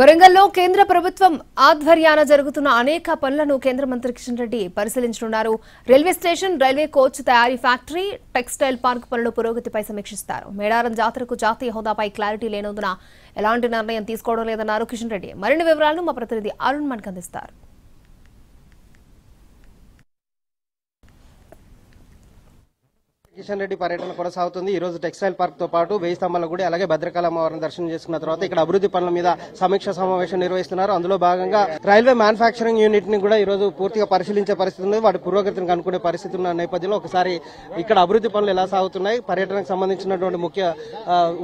వరంగల్లో కేంద్ర ప్రభుత్వం ఆధ్వర్యాన జరుగుతున్న అనేక పనులను కేంద్ర మంత్రి కిషన్ రెడ్డి పరిశీలించనున్నారు. రైల్వే స్టేషన్, రైల్వే కోచ్ తయారీ ఫ్యాక్టరీ, టెక్స్టైల్ పార్క్ పనుల పురోగతిపై సమీక్షిస్తారు. మేడారం జాతరకు జాతీయ హోదాపై క్లారిటీ లేనందున ఎలాంటి నిర్ణయం తీసుకోవడం లేదన్నారు కిషన్ రెడ్డి. మరిన్ని వివరాలను మా ప్రతినిధి అరుణ్ మనకు అందిస్తారు. కిషన్ రెడ్డి పర్యటన కొనసాగుతుంది. ఈ రోజు టెక్స్టైల్ పార్క్ తో పాటు వేయి స్తంభాల గుడి అలాగే భద్రకాళి అమ్మవారిని దర్శనం చేసుకున్న తర్వాత ఇక్కడ అభివృద్ధి పనుల మీద సమీక్ష సమావేశం నిర్వహిస్తున్నారు. అందులో భాగంగా రైల్వే మ్యానుఫ్యాక్చరింగ్ యూనిట్ ని కూడా ఈ రోజు పూర్తిగా పరిశీలించే పరిస్థితి ఉంది. వాటి పురోగతిని కనుక్కునే పరిస్థితి ఉన్న నేపథ్యంలో ఒకసారి ఇక్కడ అభివృద్ధి పనులు ఎలా సాగుతున్నాయి, పర్యటనకు సంబంధించినటువంటి ముఖ్య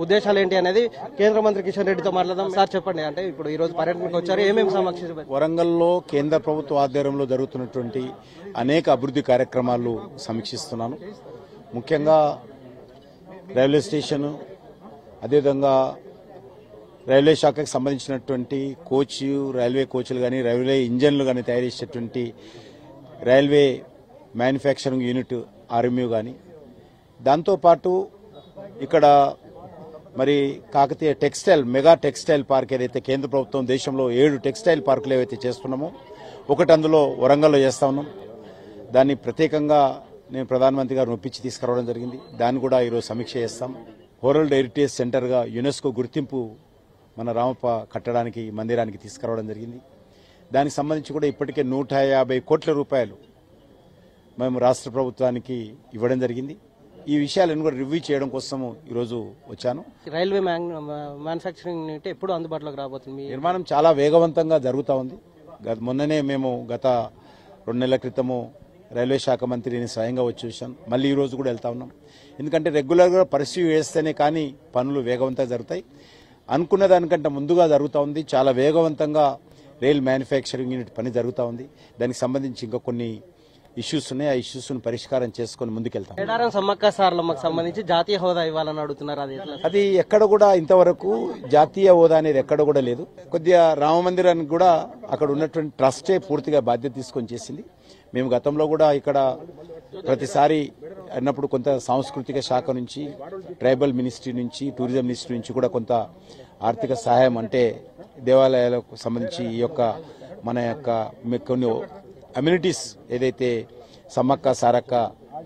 ఉద్దేశాలు ఏంటి అనేది కేంద్ర మంత్రి కిషన్ రెడ్డితో మాట్లాడదాం. సార్ చెప్పండి, అంటే ఇప్పుడు ఈ రోజు పర్యటనకు వచ్చారు, ఏమేమి సమీక్షించారు? వరంగల్లో కేంద్ర ప్రభుత్వ ఆధ్వర్యంలో జరుగుతున్నటువంటి అనేక అభివృద్ధి కార్యక్రమాలు సమీక్షిస్తున్నాను. ముఖ్యంగా రైల్వే స్టేషను, అదేవిధంగా రైల్వే శాఖకు సంబంధించినటువంటి రైల్వే కోచ్లు కానీ రైల్వే ఇంజన్లు కానీ తయారు చేసేటువంటి రైల్వే మ్యానుఫ్యాక్చరింగ్ యూనిట్ ఆర్ఎంయూ కానీ, దాంతోపాటు ఇక్కడ మరి కాకతీయ మెగా టెక్స్టైల్ పార్క్ ఏదైతే కేంద్ర ప్రభుత్వం దేశంలో 7 టెక్స్టైల్ పార్కులు ఏవైతే చేస్తున్నామో ఒకటి అందులో వరంగల్లో చేస్తా ఉన్నాం. దాన్ని ప్రత్యేకంగా నేను ప్రధానమంత్రి గారిని ఒప్పించి తీసుకురావడం జరిగింది. దాన్ని కూడా ఈరోజు సమీక్ష చేస్తాం. వరల్డ్ హెరిటేజ్ సెంటర్గా యునెస్కో గుర్తింపు మన రామప్ప కట్టడానికి మందిరానికి తీసుకురావడం జరిగింది. దానికి సంబంధించి కూడా ఇప్పటికే 150 కోట్ల రూపాయలు మేము రాష్ట్ర ప్రభుత్వానికి ఇవ్వడం జరిగింది. ఈ విషయాలను కూడా రివ్యూ చేయడం కోసం ఈరోజు వచ్చాను. రైల్వే మ్యానుఫ్యాక్చరింగ్ యూనిట్ ఎప్పుడు అందుబాటులోకి రాబోతుంది? నిర్మాణం చాలా వేగవంతంగా జరుగుతూ ఉంది. మొన్ననే మేము గత 2 నెలల క్రితము రైల్వే శాఖ మంత్రిని స్వయంగా వచ్చి చూశాను. మళ్ళీ ఈ రోజు కూడా వెళ్తా ఉన్నాం. ఎందుకంటే రెగ్యులర్గా పర్స్యూ చేస్తేనే కానీ పనులు వేగవంతంగా జరుగుతాయి. అనుకున్న దానికంటే ముందుగా జరుగుతూ ఉంది. చాలా వేగవంతంగా రైల్ మ్యానుఫ్యాక్చరింగ్ యూనిట్ పని జరుగుతూ ఉంది. దానికి సంబంధించి ఇంకా కొన్ని ఇష్యూస్ ఉన్నాయి. ఆ ఇష్యూస్ ను పరిష్కారం చేసుకుని ముందుకెళ్తాం. మేడారం సమ్మక్క సారలమ్మకు సంబంధించి జాతీయ హోదా ఇవ్వాలని అడుగుతున్నారు. అది ఎక్కడ కూడా ఇంతవరకు జాతీయ హోదా అనేది ఎక్కడ కూడా లేదు. కొద్దిగా రామ మందిరానికి కూడా అక్కడ ఉన్నటువంటి ట్రస్టే పూర్తిగా బాధ్యత తీసుకొని చేసింది. మేము గతంలో కూడా ఇక్కడ ప్రతిసారి అన్నప్పుడు కొంత సాంస్కృతిక శాఖ నుంచి, ట్రైబల్ మినిస్ట్రీ నుంచి, టూరిజం మినిస్ట్రీ నుంచి కూడా కొంత ఆర్థిక సహాయం, అంటే దేవాలయాలకు సంబంధించి ఈ యొక్క మన యొక్క కొన్ని అమ్యూనిటీస్ ఏదైతే సమ్మక్క సారక్క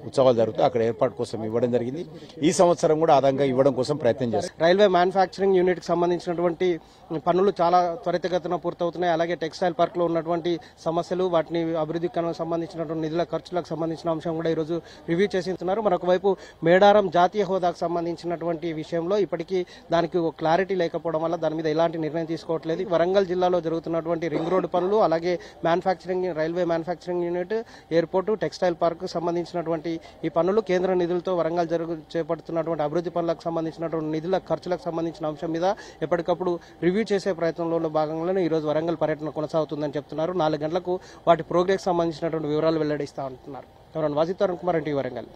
ఉత్సవాలు జరుగుతాయి అక్కడ ఏర్పాటు కోసం ఇవ్వడం జరిగింది. ఈ సంవత్సరం కూడా అదనంగా ఇవ్వడం కోసం ప్రయత్నం చేస్తాం. రైల్వే మ్యానుఫ్యాక్చరింగ్ యూనిట్ కి సంబంధించినటువంటి పనులు చాలా త్వరితగతిన పూర్తవుతున్నాయి. అలాగే టెక్స్టైల్ పార్క్ లో ఉన్నటువంటి సమస్యలు, వాటిని అభివృద్ధికి సంబంధించినటువంటి నిధుల ఖర్చులకు సంబంధించిన అంశం కూడా ఈరోజు రివ్యూ చేస్తున్నారు. మరొక వైపు మేడారం జాతీయ హోదాకు సంబంధించినటువంటి విషయంలో ఇప్పటికీ దానికి క్లారిటీ లేకపోవడం వల్ల దాని మీద ఎలాంటి నిర్ణయం తీసుకోవట్లేదు. వరంగల్ జిల్లాలో జరుగుతున్నటువంటి రింగ్ రోడ్డు పనులు, అలాగే railway manufacturing unit, airport, textile park సంబంధించినటువంటి ఈ పనులు కేంద్ర నిధులతో వరంగల్ చేపడుతున్నటువంటి అభివృద్ధి పనులకు సంబంధించినటువంటి నిధుల ఖర్చులకు సంబంధించిన అంశం మీద ఎప్పటికప్పుడు రివ్యూ చేసే ప్రయత్నంలో భాగంగానే ఈ రోజు వరంగల్ పర్యటన కొనసాగుతుందని చెప్తున్నారు. 4 గంటలకు వాటి ప్రోగ్రెస్ సంబంధించినటువంటి వివరాలు వెల్లడిస్తా ఉంటున్నారు. వాసిత్ అరుణ్ కుమార్, ఎన్టీవీ వరంగల్.